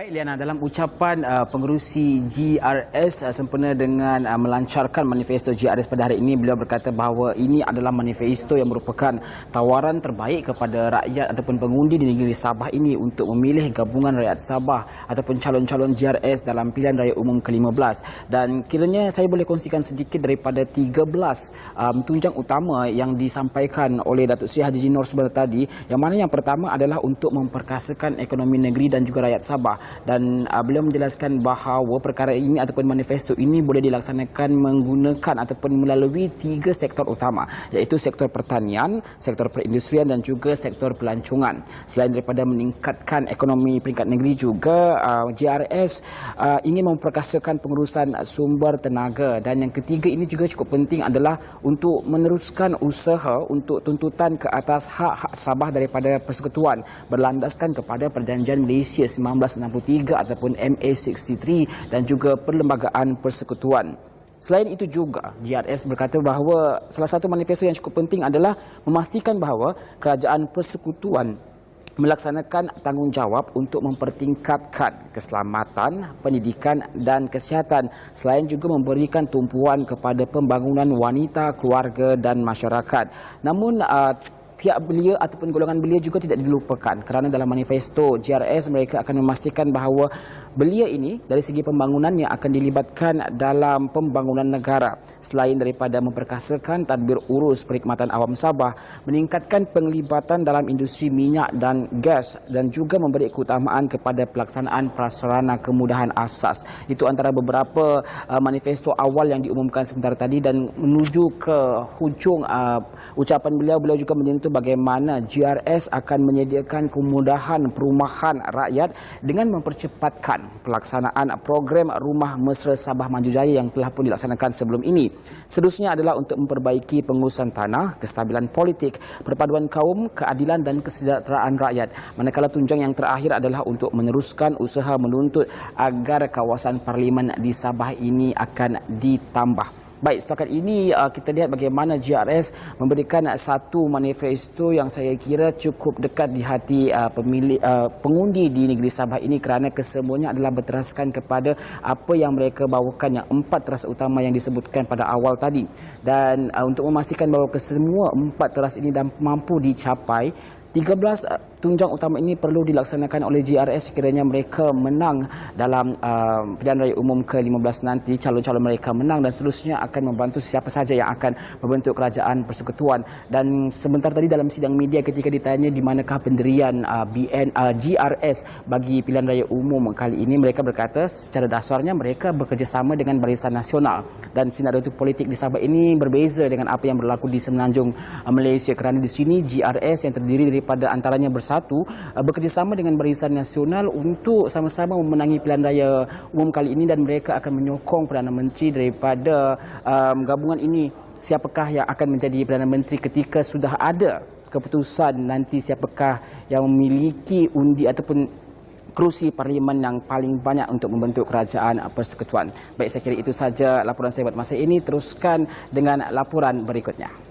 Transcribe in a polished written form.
Baik Liana, dalam ucapan pengerusi GRS sempena dengan melancarkan manifesto GRS pada hari ini, beliau berkata bahawa ini adalah manifesto yang merupakan tawaran terbaik kepada rakyat ataupun pengundi di negeri Sabah ini untuk memilih gabungan rakyat Sabah ataupun calon-calon GRS dalam pilihan raya umum ke-15. Dan kiranya saya boleh kongsikan sedikit daripada 13 tunjang utama yang disampaikan oleh Datuk Seri Haji Jinor sebentar tadi, yang mana yang pertama adalah untuk memperkasakan ekonomi negeri dan juga rakyat Sabah. Dan beliau menjelaskan bahawa perkara ini ataupun manifesto ini boleh dilaksanakan menggunakan ataupun melalui 3 sektor utama, iaitu sektor pertanian, sektor perindustrian dan juga sektor pelancongan. Selain daripada meningkatkan ekonomi peringkat negeri juga, GRS ingin memperkasakan pengurusan sumber tenaga. Dan yang ketiga ini juga cukup penting adalah untuk meneruskan usaha untuk tuntutan ke atas hak-hak Sabah daripada persekutuan berlandaskan kepada Perjanjian Malaysia 1963 ataupun MA63 dan juga Perlembagaan Persekutuan. Selain itu juga, GRS berkata bahawa salah satu manifesto yang cukup penting adalah memastikan bahawa kerajaan persekutuan melaksanakan tanggungjawab untuk mempertingkatkan keselamatan, pendidikan dan kesihatan, selain juga memberikan tumpuan kepada pembangunan wanita, keluarga dan masyarakat. Namun pihak belia ataupun golongan belia juga tidak dilupakan, kerana dalam manifesto GRS mereka akan memastikan bahawa belia ini dari segi pembangunannya akan dilibatkan dalam pembangunan negara. Selain daripada memperkasakan tadbir urus perkhidmatan awam Sabah, meningkatkan penglibatan dalam industri minyak dan gas dan juga memberi keutamaan kepada pelaksanaan prasarana kemudahan asas. Itu antara beberapa manifesto awal yang diumumkan sebentar tadi, dan menuju ke hujung ucapan beliau juga menyentuh bagaimana GRS akan menyediakan kemudahan perumahan rakyat dengan mempercepatkan pelaksanaan program Rumah Mesra Sabah Maju Jaya yang telah pun dilaksanakan sebelum ini. Seterusnya adalah untuk memperbaiki pengurusan tanah, kestabilan politik, perpaduan kaum, keadilan dan kesejahteraan rakyat. Manakala tunjang yang terakhir adalah untuk meneruskan usaha menuntut agar kawasan parlimen di Sabah ini akan ditambah. Baik, setakat ini kita lihat bagaimana GRS memberikan satu manifesto yang saya kira cukup dekat di hati pengundi di negeri Sabah ini, kerana kesemuanya adalah berteraskan kepada apa yang mereka bawakan, yang 4 teras utama yang disebutkan pada awal tadi. Dan untuk memastikan bahawa kesemua 4 teras ini mampu dicapai, 13 tunjang utama ini perlu dilaksanakan oleh GRS sekiranya mereka menang dalam pilihan raya umum ke-15 nanti. Calon-calon mereka menang dan seterusnya akan membantu siapa saja yang akan membentuk kerajaan persekutuan. Dan sebentar tadi dalam sidang media ketika ditanya di manakah pendirian GRS bagi pilihan raya umum kali ini, mereka berkata secara dasarnya mereka bekerjasama dengan Barisan Nasional, dan senario politik di Sabah ini berbeza dengan apa yang berlaku di Semenanjung Malaysia, kerana di sini GRS yang terdiri daripada antaranya bersatu bekerjasama dengan Barisan Nasional untuk sama-sama memenangi pilihan raya umum kali ini, dan mereka akan menyokong Perdana Menteri daripada gabungan ini. Siapakah yang akan menjadi Perdana Menteri ketika sudah ada keputusan nanti siapakah yang memiliki undi ataupun kerusi parlimen yang paling banyak untuk membentuk kerajaan persekutuan. Baik, saya kira itu saja laporan saya buat masa ini. Teruskan dengan laporan berikutnya.